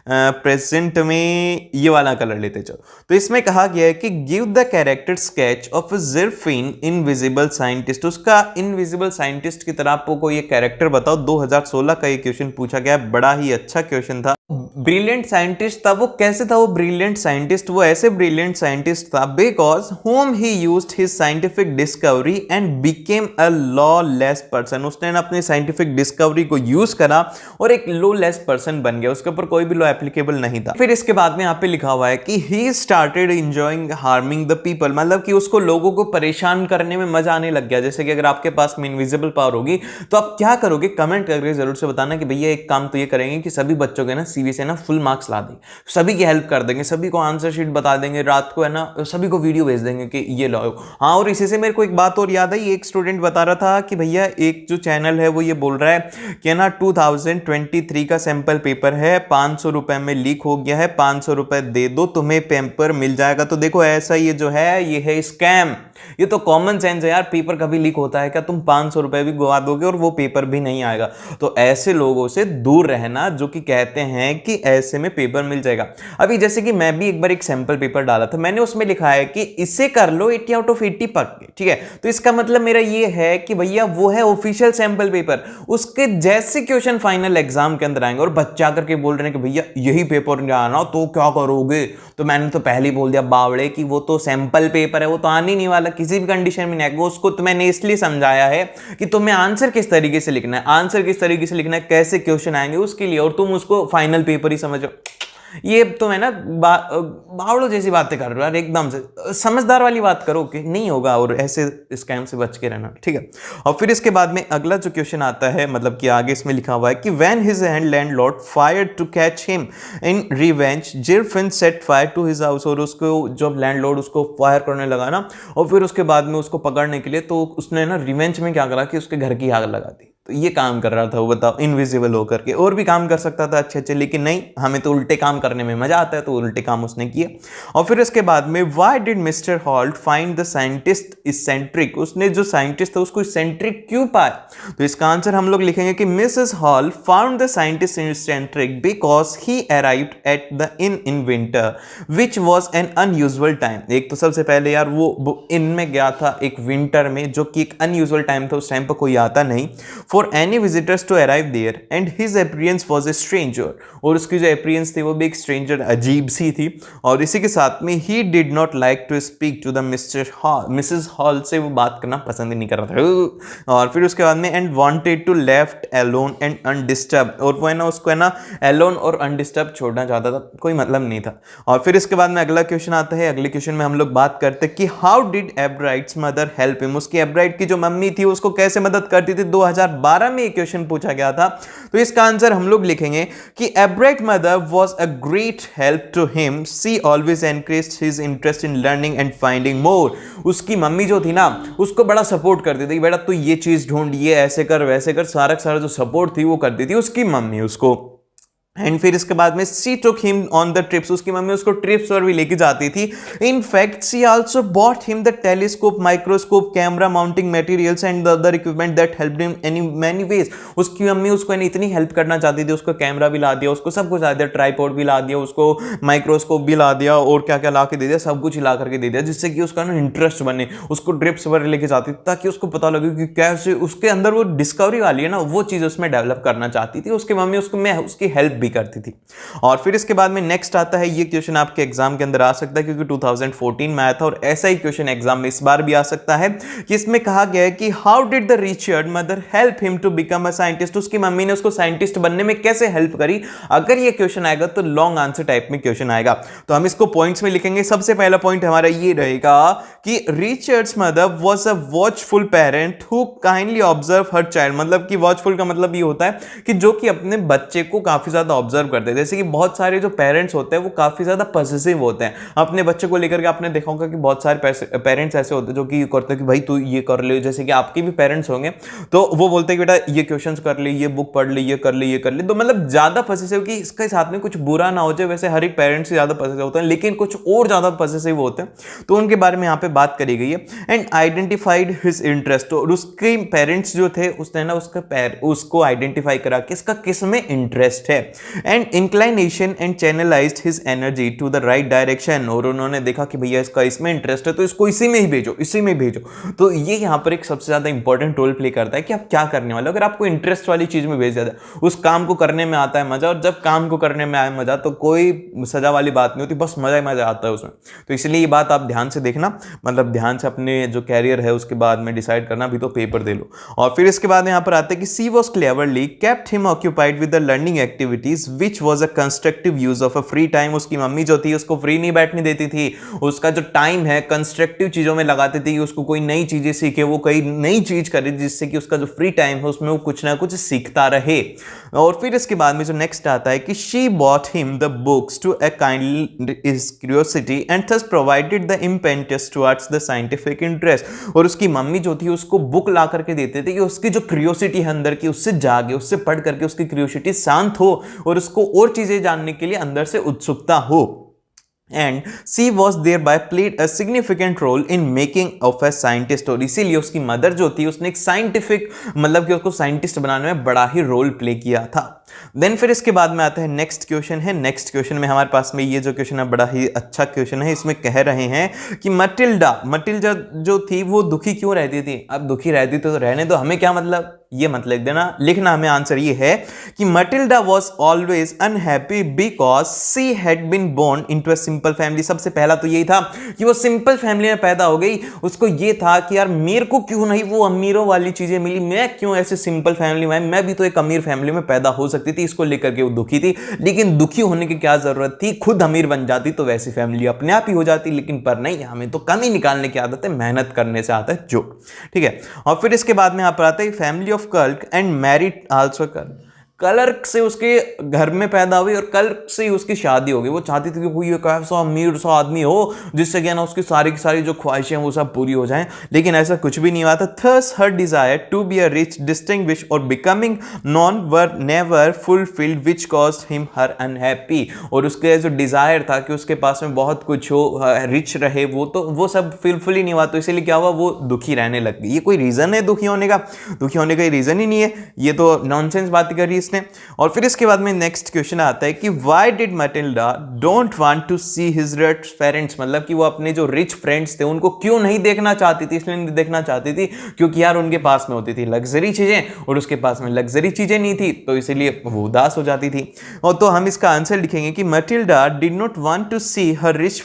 प्रेजेंट में ये वाला कलर लेते चलो। तो इसमें कहा गया है कि give the character sketch of Griffin invisible scientist. उसका इनविजिबल साइंटिस्ट की तरह आपको कोई कैरेक्टर बताओ। 2016 का ये क्वेश्चन पूछा गया, बड़ा ही अच्छा क्वेश्चन था। ब्रिलियंट साइंटिस्ट था वो। कैसे था वो ब्रिलियंट साइंटिस्ट? वो ऐसे ब्रिलियंट साइंटिस्ट था because home he used his scientific discovery and became a lawless person. उसने अपने साइंटिफिक डिस्कवरी को यूज करा और एक लॉलेस पर्सन बन गया, उसके ऊपर कोई भी लॉ एप्लीकेबल नहीं था। फिर इसके बाद में यहाँ पे लिखा हुआ है कि he started enjoying harming the people, मतलब कि उसको लोगों को परेशान करने में मजा आने लग गया। जैसे कि अगर आपके पास में इनविजिबल पावर होगी तो आप क्या करोगे, कमेंट करके जरूर से बताना कि भैया एक काम तो ये करेंगे कि सभी बच्चों के ना सीवी से ना फुल मार्क्स ला देंगे, सभी की हेल्प कर देंगे, सभी को आंसर शीट बता देंगे, रात को है ना सभी को वीडियो भेज देंगे कि ये लो। हाँ, और इसी से मेरे को एक बात और याद आई, एक स्टूडेंट बता रहा था कि भैया एक जो चैनल है वो ये बोल रहा है कि ना 2023 का सैंपल पेपर है, 500 रुपए में लीक हो गया है, 500 रुपए दे दो तुम्हें पेपर मिल जाएगा। तो देखो ऐसा ये जो है ये है स्कैम, ये तो कॉमन सेंस है यार, पेपर कभी लीक होता है क्या? तुम 500 रुपए भी गवा दोगे और वो पेपर भी नहीं आएगा। तो ऐसे लोगों से दूर रहना जो कि कहते हैं कि ऐसे में पेपर मिल जाएगा। अभी जैसे कि मैं भी एक बार एक सैंपल पेपर डाला था, मैंने उसमें लिखा है कि इसे कर लो 80 आउट ऑफ 80 पक्के, ठीक है। तो इसका मतलब मेरा ये है कि भैया वो है ऑफिशियल सैंपल पेपर, उसके जैसे क्वेश्चन फाइनल एग्जाम के अंदर आएंगे और बच्चे आकर के बोल रहे हैं कि भैया यही पेपर नहीं आना तो क्या करोगे? तो मैंने तो पहले ही बोल दिया बावड़े कि वो तो सैंपल पेपर है, वो तो आने नहीं वाला, किसी भी कंडीशन में नहीं आएगा। उसको तो मैंने इसलिए समझाया है कि तुम्हें आंसर किस तरीके से लिखना है, आंसर किस तरीके से लिखना है, कैसे क्वेश्चन आएंगे उसके लिए, और तुम उसको फाइनल पेपर ही समझो। ये तो है ना बावड़ों जैसी बातें कर रहे हो यार, एकदम से समझदार वाली बात करो कि नहीं होगा, और ऐसे स्कैम से बच के रहना, ठीक है। और फिर इसके बाद में अगला जो क्वेश्चन आता है, मतलब कि आगे इसमें लिखा हुआ है कि when his landlord fired to catch him in revenge Griffin set fire to his house. और उसको जब लैंडलॉर्ड उसको फायर करने लगा ना, और फिर उसके बाद में उसको पकड़ने के लिए, तो उसने ना रिवेंज में क्या करा कि उसके घर की आग लगा दी। तो ये काम कर रहा था वो, बताओ, इनविजिबल होकर के। और भी काम कर सकता था अच्छे अच्छे, लेकिन नहीं, हमें तो उल्टे काम करने में मजा आता है, तो उल्टे काम उसने किए। और फिर इसके बाद में why did mister halt find the scientist eccentric, उसने जो साइंटिस्ट था उसको इसेंट्रिक क्यों पाया? तो इसका आंसर हम लोग लिखेंगे कि Mrs hall found the scientist eccentric because he arrived at the in winter which was an unusual time. एक तो सबसे पहले यार वो इन में गया था एक विंटर में, जो कि एक अनयूजुअल टाइम था, उस टाइम पर कोई आता नहीं for any visitors to arrive there and his appearance was a stranger, और उसकी जो appearance थी वो भी एक stranger, अजीब सी थी। और इसी के साथ में he did not like to speak to the Mrs. Hall, से वो बात करना पसंद ही नहीं कर रहा था। और फिर उसके बाद में and wanted to left alone and undisturbed, और वो है ना उसको है ना alone और undisturbed छोड़ना चाहता था, कोई मतलब नहीं था। और फिर इसके बाद में अगला क्वेश्चन आता है, अगले क्वेश्चन में हम लोग बात करते हैं कि how did Ebright's mother help him, उसकी एब्राइट की जो मम्मी थी उसको कैसे मदद करती थी। 2012 में एक क्वेश्चन पूछा गया था, तो इसका आंसर हम लोग लिखेंगे कि Ebright mother was a great help to him, she always encouraged his interest in learning and finding more. उसकी मम्मी जो थी ना उसको बड़ा सपोर्ट करती थी, बेटा तू ये चीज ढूंढ, ये ऐसे कर वैसे कर, सारा सारा जो सपोर्ट थी वो करती थी उसकी मम्मी उसको। एंड फिर इसके बाद में she took him on the trips, उसकी मम्मी उसको ट्रिप्स पर भी लेके जाती थी। In fact she also bought him the telescope, microscope, camera mounting materials and the other equipment that helped him in many ways. उसकी मम्मी उसको इतनी हेल्प करना चाहती थी, उसको कैमरा भी ला दिया, उसको सब कुछ ला दिया, ट्राइपॉड भी ला दिया, उसको माइक्रोस्कोप भी ला दिया, और क्या क्या ला के दे दिया, सब कुछ ला करके दे दिया, जिससे कि उसका ना इंटरेस्ट बने। उसको ट्रिप्स पर लेके जाती थी ताकि उसको पता लगे कि कैसे उसके अंदर वो डिस्कवरी वाली है ना वो चीज़ उसमें डेवलप करना चाहती थी। उसकी मम्मी उसको मैं उसकी हेल्प भी करती थी। और फिर इसके बाद में नेक्स्ट आता है, ये क्वेश्चन आपके एग्जाम के अंदर आ सकता है क्योंकि 2014 में आया था, और ऐसा ही क्वेश्चन एग्जाम में इस बार भी आ सकता है कि इसमें कहा गया है कि how did the Richard mother help him to become a scientist, उसकी मम्मी ने उसको साइंटिस्ट बनने में कैसे हेल्प करी। अगर ये क्वेश्चन आएगा तो लॉन्ग आंसर टाइप में क्वेश्चन आएगा, तो हम इसको पॉइंट्स में लिखेंगे। सबसे पहला पॉइंट हमारा ये रहेगा कि Richards mother was a watchful parent who kindly observe her child, मतलब कि वॉचफुल का मतलब ये होता है कि जो कि अपने बच्चे को काफी ज्यादा ऑब्जर्व करते हैं। जैसे कि बहुत सारे जो पेरेंट्स होते हैं वो काफी ज्यादा पॉसेसिव होते हैं अपने बच्चे को लेकर के। आपने देखा होगा कि बहुत सारे पेरेंट्स ऐसे होते हैं जो कि करते हैं कि भाई तू ये कर ले, जैसे कि आपके भी पेरेंट्स होंगे तो वो बोलते हैं कि बेटा ये क्वेश्चंस कर ले, ये बुक पढ़ ले, ये कर ले, ये कर ले। तो मतलब ज्यादा पॉसेसिव कि इसके साथ में कुछ बुरा ना हो जाए, वैसे हर एक पेरेंट्स से ज्यादा पॉसेसिव होते हैं, लेकिन कुछ और ज्यादा पॉसेसिव होते हैं, तो उनके बारे में यहाँ पे बात करी गई है। एंड आइडेंटिफाइड हिज इंटरेस्ट, और उसके पेरेंट्स जो थे उसने ना उसको आइडेंटिफाई करा कि इसका किस में इंटरेस्ट है। And inclination and channelised his energy to the right direction, और उन्होंने देखा कि भैया इसका इसमें इंटरेस्ट है तो इसको इसी में ही भेजो, इसी में भेजो। तो ये यहाँ पर एक सबसे ज्यादा इंपॉर्टेंट रोल प्ले करता है कि आप क्या करने वाले हो। अगर आपको इंटरेस्ट वाली चीज में भेज जाता है, उस काम को करने में आता है मजा, और जब काम को करने में आए मजा तो कोई सजा वाली बात नहीं होती, बस मजा ही मजा आता है उसमें। तो इसलिए ये बात आप ध्यान से देखना, मतलब ध्यान से अपने जो कैरियर है उसके बाद में डिसाइड करना, भी तो पेपर दे लो। और फिर इसके बाद यहाँ पर आते हैं कि she was cleverly kept him occupied with the learning activity activities which was a constructive use of a free time. उसकी मम्मी जो थी उसको फ्री नहीं बैठने देती थी, उसका जो टाइम है कंस्ट्रक्टिव चीजों में लगाती थी, उसको कोई नई चीजें सीखे, वो कोई नई चीज करे जिससे कि उसका जो फ्री टाइम है उसमें वो कुछ ना कुछ सीखता रहे। और फिर इसके बाद में जो नेक्स्ट आता है कि she bought him the books to a kind is curiosity and thus provided the impetus towards the scientific interest. और उसकी मम्मी जो थी उसको बुक ला करके देते थे कि उसकी जो क्यूरियोसिटी है अंदर की उससे जागे, उससे पढ़ करके उसकी क्यूरियोसिटी शांत हो और उसको और चीजें जानने के लिए अंदर से उत्सुकता हो। And she was thereby played a significant role in making of a scientist। और इसीलिए उसकी मदर जो थी उसने एक साइंटिफिक मतलब कि उसको साइंटिस्ट बनाने में बड़ा ही रोल प्ले किया था। देन फिर इसके बाद में आता है नेक्स्ट क्वेश्चन है। नेक्स्ट क्वेश्चन में हमारे पास में ये जो क्वेश्चन है बड़ा ही अच्छा क्वेश्चन है। इसमें कह रहे हैं कि मटिल्डा जो थी वो दुखी क्यों रहती थी। अब दुखी रहती तो रहने दो, हमें क्या मतलब, ये मत लिख देना, लिखना हमें आंसर ये है कि Matilda was always unhappy because she had been born into a simple family. सबसे पहला तो यही था कि वो सिंपल फैमिली में पैदा हो गई। उसको ये था कि यार मेरे को क्यों नहीं वो अमीरों वाली चीजें मिली, मैं क्यों ऐसे सिंपल फैमिली में, मैं भी तो एक अमीर फैमिली में पैदा हो सकती थी। इसको लेकर के वो दुखी थी, लेकिन दुखी होने की क्या जरूरत थी, खुद अमीर बन जाती तो वैसी फैमिली अपने आप ही हो जाती। लेकिन पर नहीं, हमें तो कमी निकालने की आदत है, मेहनत करने से आता है जो, ठीक है। और फिर इसके बाद में यहाँ पर आता है family of clerk and married also clerk से उसके घर में पैदा हुई और क्लर्क से ही उसकी शादी हो गई। वो चाहती थी कि कोई एक ऐसा अमीर सा आदमी हो जिससे क्या ना उसकी सारी की सारी जो ख्वाहिशें हैं वो सब पूरी हो जाएं, लेकिन ऐसा कुछ भी नहीं हुआ था। Thus her desire to be a rich distinguish or becoming known were never fulfilled which caused him her unhappy. और उसके जो डिजायर था कि उसके पास में बहुत कुछ हो, रिच रहे, वो सब फुलफिल ही नहीं हुआ, तो इसीलिए क्या हुआ, वो दुखी रहने लग गई। ये कोई रीजन है दुखी होने का? दुखी होने का रीजन ही नहीं है, ये तो नॉनसेंस बात कर रही है। और फिर इसके बाद में नेक्स्ट क्वेश्चन आता है कि why did Matilda don't want to see his rich parents. मतलब कि वो अपने जो रिच फ्रेंड्स थे उनको क्यों नहीं देखना चाहती थी। इसलिए नहीं देखना चाहती थी क्योंकि यार उनके पास में होती थी लग्जरी चीजें और उसके पास में लग्जरी चीजें नहीं थी, तो इसीलिए वो उदास हो जाती थी। और तो हम इसका आंसर लिखेंगे कि Matilda did not want to see her rich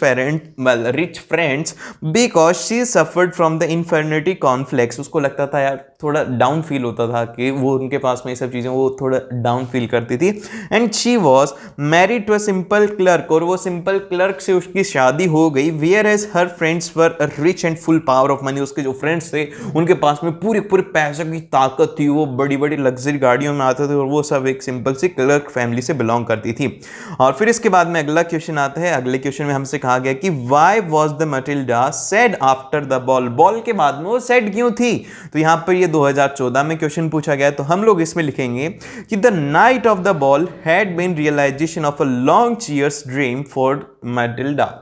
friends because she suffered from the inferiority complex. उसको लगता था यार, थोड़ा डाउन फील होता था कि वो उनके पास में ये सब चीजें, वो थोड़ा डाउन फील करती थी। And she was married to a simple clerk, और वो सिंपल क्लर्क से उसकी शादी हो गई। Whereas her friends were rich and full power of money. उसके जो फ्रेंड्स थे उनके पास में पूरे पूरे पैसे की ताकत थी, वो बड़ी बड़ी लग्जरी गाड़ियों में आते थे और वो सब एक सिंपल सी क्लर्क फैमिली से बिलोंग करती थी। और फिर इसके बाद में अगला क्वेश्चन आता है। अगले क्वेश्चन में हमसे कहा गया कि why was the Matilda sad after the ball. Ball के बाद में वो सैड क्यों थी? तो यहां पर ये 2014 में क्वेश्चन पूछा गया, तो हम लोग इसमें लिखेंगे कि the night of the ball had been realisation of a long cheers dream for Matilda.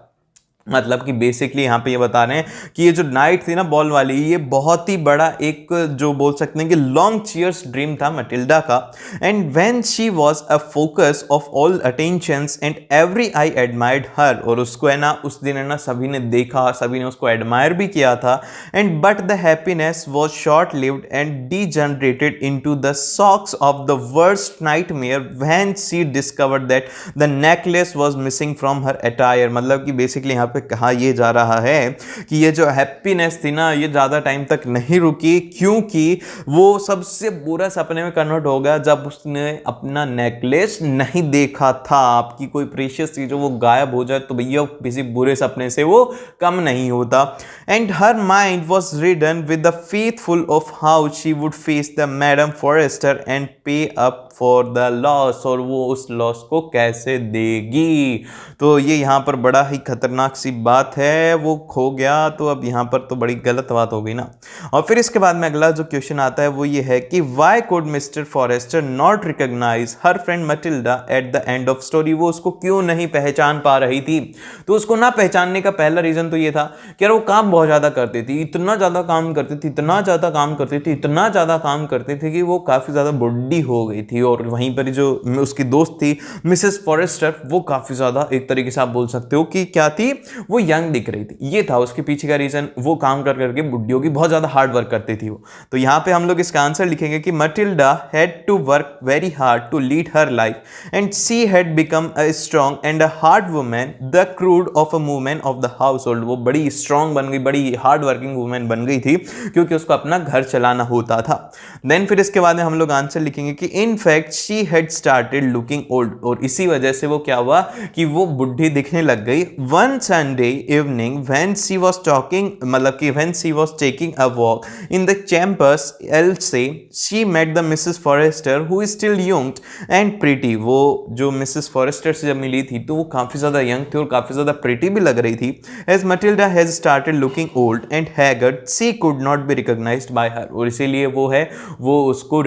मतलब कि बेसिकली यहाँ पे ये बता रहे हैं कि ये जो नाइट थी ना बॉल वाली, ये बहुत ही बड़ा एक जो बोल सकते हैं कि लॉन्ग चीयर्स ड्रीम था मटिल्डा का। And when she was a focus of all attentions and every eye admired her. और उसको है ना उस दिन है ना सभी ने देखा, सभी ने उसको एडमायर भी किया था। And but the happiness was short lived and degenerated into the shocks of the worst nightmare when she discovered that the necklace was missing from her attire. मतलब कि बेसिकली यहाँ पे कहा यह जा रहा है कि ये जो हैप्पीनेस थी ना ये ज्यादा टाइम तक नहीं रुकी, क्योंकि वो सबसे बुरा सपने में कन्वर्ट हो गया जब उसने अपना नेकलेस नहीं देखा था। आपकी कोई प्रीशियस चीज वो गायब हो जाए तो भैया किसी बुरे सपने से वो कम नहीं होता। And her mind was ridden with the faithful of how she would face the madam Forester and pay up for the loss. और वो उस लॉस को कैसे देगी, तो ये यहाँ पर बड़ा ही खतरनाक सी बात है। वो खो गया तो अब यहाँ पर तो बड़ी गलत बात हो गई ना। और फिर इसके बाद में अगला जो क्वेश्चन आता है वो ये है कि why could mister Forester not recognise her friend Matilda at the end of story. वो उसको क्यों नहीं पहचान पा रही थी? तो उसको ना पहचानने का पहला रीजन तो ये था कि यार वो काम बहुत ज्यादा करती थी, इतना ज्यादा काम करती थी, इतना ज्यादा काम करती थी, इतना ज्यादा काम करती थी कि वो काफी ज्यादा बुढ़ी हो गई थी। और वहीं पर जो उसकी दोस्त थी मिसेस फॉरेस्टर, वो काफी ज्यादा एक तरीके से आप बोल सकते हो कि क्या थी, वो यंग दिख रही थी। ये था उसके पीछे का रीजन, वो काम कर करके बुड्ढी होगी, बहुत ज्यादा हार्ड वर्क करती थी वो। तो यहाँ पे हम लोग इसका आंसर लिखेंगे कि Matilda had to work very hard to lead her life and she had become a strong and a hard women the crude of a women of the household. वो बड़ी स्ट्रॉन्ग बन गई, बड़ी hard working women बन गई थी क्योंकि उसको अपना घर चलाना होता था। देन फिर इसके बाद में हम लोग आंसर लिखेंगे कि in fact she had started looking old, और इसी वजह से वो क्या हुआ कि वो बुढ़ी दिखने लग गई। One Sunday evening when she was talking, मतलब कि when she was taking a walk in the campus else she met the Mrs Forester who is still young and pretty. वो जो मिसेस फॉरेस्टर से जब मिली थी तो वो काफी ज्यादा यंग थी और काफी ज्यादा प्रिटी भी लग रही थी। As Matilda has started looking old and haggard she could not be recognised by her, और इसीलिए वो उसको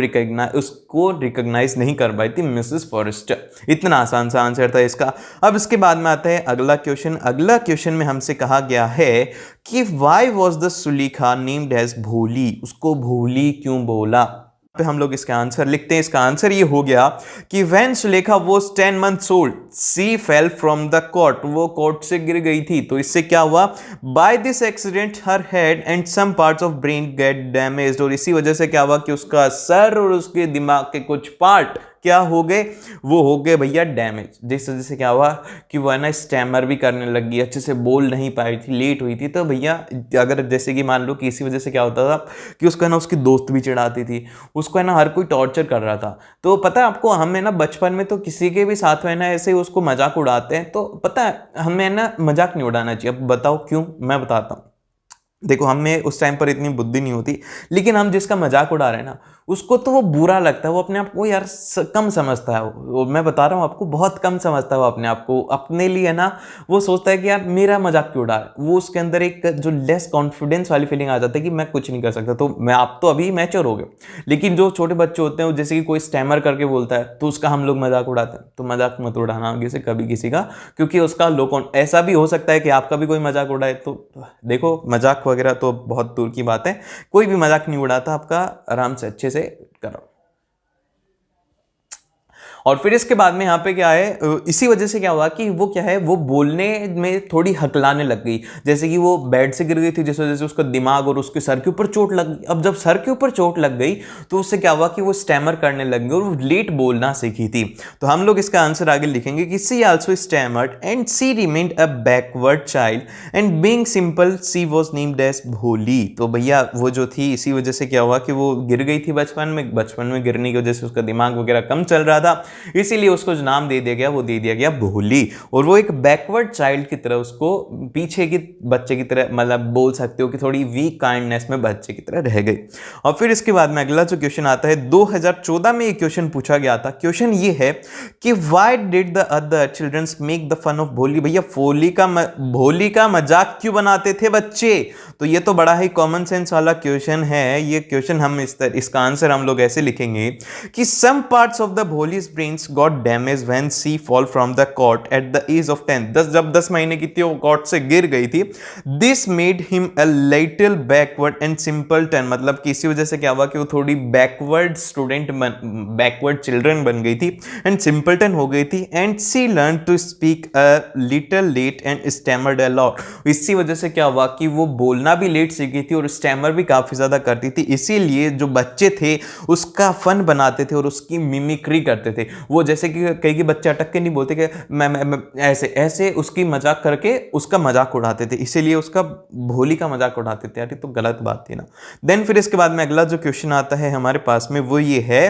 रिकॉग्नाइज नहीं कर पाई थी मिसेस फॉरेस्टर। इतना आसान सा आंसर था इसका। अब इसके बाद में आता है अगला क्वेश्चन। अगला क्वेश्चन में हमसे कहा गया है कि why was the Sulekha named as Bholi, उसको भोली क्यों बोला। पे हम लोग इसका आंसर लिखते हैं। इसका आंसर ये हो गया कि when Sulekha was 10 months old she fell from the cot, वो कॉट से गिर गई थी। तो इससे क्या हुआ, by this accident her head and some parts of brain get damaged, और इसी वजह से क्या हुआ कि उसका सर और उसके दिमाग के कुछ पार्ट क्या हो गए, वो हो गए भैया डैमेज। जिस वजह से क्या हुआ कि वो है ना स्टैमर भी करने लगी, अच्छे से बोल नहीं पाई थी, लेट हुई थी। तो भैया अगर जैसे कि मान लो कि इसी वजह से क्या होता था कि उसका ना उसकी दोस्त भी चिढ़ाती थी, उसको है ना हर कोई टॉर्चर कर रहा था। तो पता है आपको, हमें ना बचपन में तो किसी के भी साथ में ना ऐसे उसको मजाक उड़ाते हैं, तो पता है हमें ना मजाक नहीं उड़ाना चाहिए। अब बताओ क्यों, मैं बताता हूँ। देखो हमें उस टाइम पर इतनी बुद्धि नहीं होती, लेकिन हम जिसका मजाक उड़ा रहे हैं ना उसको तो वो बुरा लगता है, वो अपने आप को यार कम समझता है। वो मैं बता रहा हूँ आपको, बहुत कम समझता है वो अपने आप को। अपने लिए ना वो सोचता है कि यार मेरा मजाक क्यों उड़ा रहा है। वो उसके अंदर एक जो लेस कॉन्फिडेंस वाली फीलिंग आ जाती है कि मैं कुछ नहीं कर सकता। तो मैं आप तो अभी मैच्योर हो गए, लेकिन जो छोटे बच्चे होते हैं जैसे कि कोई स्टैमर करके बोलता है तो उसका हम लोग मजाक उड़ाते हैं। तो मजाक मत उड़ाना आगे से कभी किसी का, क्योंकि उसका लोग ऐसा भी हो सकता है कि आपका भी कोई मजाक उड़ाए। तो देखो मजाक वगैरह तो बहुत दूर की बात है, कोई भी मजाक नहीं उड़ाता, आपका आराम से अच्छे से करो। और फिर इसके बाद में यहाँ पे क्या है, इसी वजह से क्या हुआ कि वो क्या है, वो बोलने में थोड़ी हकलाने लग गई। जैसे कि वो बेड से गिर गई थी, जिस वजह से उसका दिमाग और उसके सर के ऊपर चोट लग गई। अब जब सर के ऊपर चोट लग गई तो उससे क्या हुआ कि वो स्टैमर करने लग गई और वो लेट बोलना सीखी थी। तो हम लोग इसका आंसर आगे लिखेंगे कि she also stammered and she remained a backward child and being simple she was named as Bholi. तो भैया वो जो थी, इसी वजह से क्या हुआ कि वो गिर गई थी बचपन में गिरने की वजह से उसका दिमाग वगैरह कम चल रहा था, इसीलिए उसको जो नाम दे दिया गया वो दे दिया गया भोली। और वो एक बैकवर्ड चाइल्ड की तरह, उसको पीछे की बच्चे की तरह, मतलब बोल सकते हो कि थोड़ी वीक काइंडनेस में बच्चे की तरह रह गई। और फिर इसके बाद में अगला जो क्वेश्चन आता है, 2014 में ये क्वेश्चन पूछा गया था। क्वेश्चन ये है कि why did the other childrens make the fun of Bholi. भैया भोली का मजाक क्यों बनाते थे बच्चे। तो ये तो बड़ा ही कॉमन सेंस वाला क्वेश्चन है। ये क्वेश्चन हम इसका आंसर हम लोग ऐसे लिखेंगे कि some parts of the Bholi's brains got damage when she fall from the cot at the age of 10। जब 10 महीने की थी वो कॉट से गिर गई थी। This made him a little backward and simpleton, मतलब कि इसी वजह से क्या हुआ कि वो थोड़ी बैकवर्ड चिल्ड्रन बन गई थी एंड सिंपलटन हो गई थी। And she learn to speak a little late and stammered a lot. इसी वजह से क्या हुआ कि वो बोलना भी लेट सीखी थी और स्टैमर भी काफी ज्यादा करती थी। इसीलिए जो बच्चे थे उसका फन बनाते थे और उसकी मिमिक्री करते थे। वो जैसे कि कई बच्चे अटक के नहीं बोलते कि मैं ऐसे ऐसे उसकी मजाक करके उसका मजाक उड़ाते थे, इसीलिए उसका भोली का मजाक उड़ाते थे। यार ये तो गलत बात थी ना। देन फिर इसके बाद में अगला जो क्वेश्चन आता है हमारे पास में वो ये है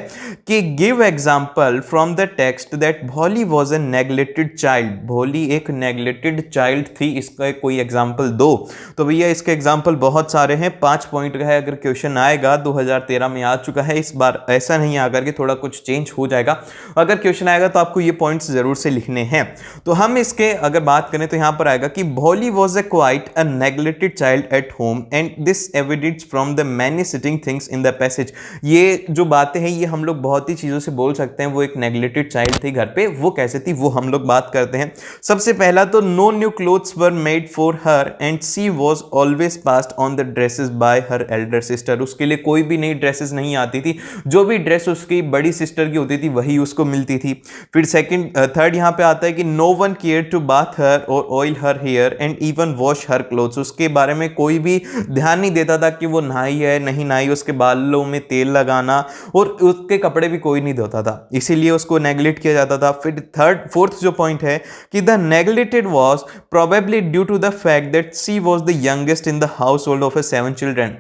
कि give example from the text that भोली वाज अ नेग्लेक्टेड चाइल्ड। भोली एक नेग्लेक्टेड चाइल्ड थी, इसका कोई एग्जांपल दो। तो भैया इसके एग्जांपल बहुत सारे हैं, 5 पॉइंट का है। अगर क्वेश्चन आएगा 2013 में आ चुका है, इस बार ऐसा नहीं आकर के थोड़ा कुछ चेंज हो जाएगा। अगर क्वेश्चन आएगा तो आपको ये पॉइंट्स जरूर से लिखने हैं। तो हम इसके अगर बात करें तो यहां पर आएगा कि भोली was a quite a neglected child at home and this evidence from the many sitting things in the passage. ये जो बातें हैं ये हम लोग बहुत ही चीजों से बोल सकते हैं। वो एक नेग्लेक्टेड चाइल्ड थी घर पे, वो कैसे थी वो हम लोग बात करते हैं। सबसे पहला तो no new clothes were made for her and she was always passed on the dresses by her elder sister. उसके लिए कोई भी नई ड्रेसेस नहीं आती थी, जो भी ड्रेस उसकी बड़ी सिस्टर की होती थी वही यूज उसको मिलती थी। फिर थर्ड यहाँ पे आता है कि no one care to bath her or oil her hair and even wash her clothes. उसके बारे में कोई भी ध्यान नहीं देता था कि वो नहाई है नहीं नहाई, उसके बालों में तेल लगाना और उसके कपड़े भी कोई नहीं धोता था, इसीलिए उसको नेग्लेक्ट किया जाता था। फिर फोर्थ जो पॉइंट है कि the neglected was probably due to the fact that she was the youngest in the household of 7 children.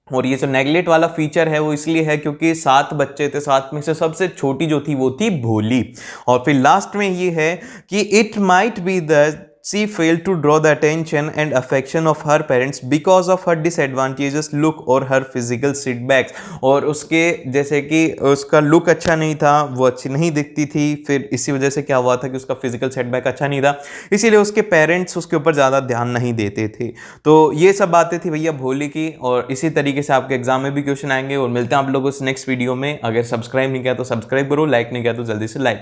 और ये जो नेगलेक्ट वाला फीचर है वो इसलिए है क्योंकि 7 बच्चे थे, 7 में से सबसे छोटी जो थी वो थी भोली। और फिर लास्ट में ये है कि it might be the she failed to draw the attention and affection of her parents because of her disadvantageous look और her physical setbacks। और उसके जैसे कि उसका लुक अच्छा नहीं था, वो अच्छी नहीं दिखती थी, फिर इसी वजह से क्या हुआ था कि उसका फिजिकल सेटबैक अच्छा नहीं था, इसीलिए उसके पेरेंट्स उसके ऊपर ज़्यादा ध्यान नहीं देते थे। तो ये सब बातें थी भैया भोली की, और इसी तरीके से आपके एग्जाम में भी क्वेश्चन आएंगे। और मिलते हैं आप लोगों से नेक्स्ट वीडियो में। अगर सब्सक्राइब नहीं किया तो सब्सक्राइब करो, लाइक नहीं किया तो जल्दी से लाइक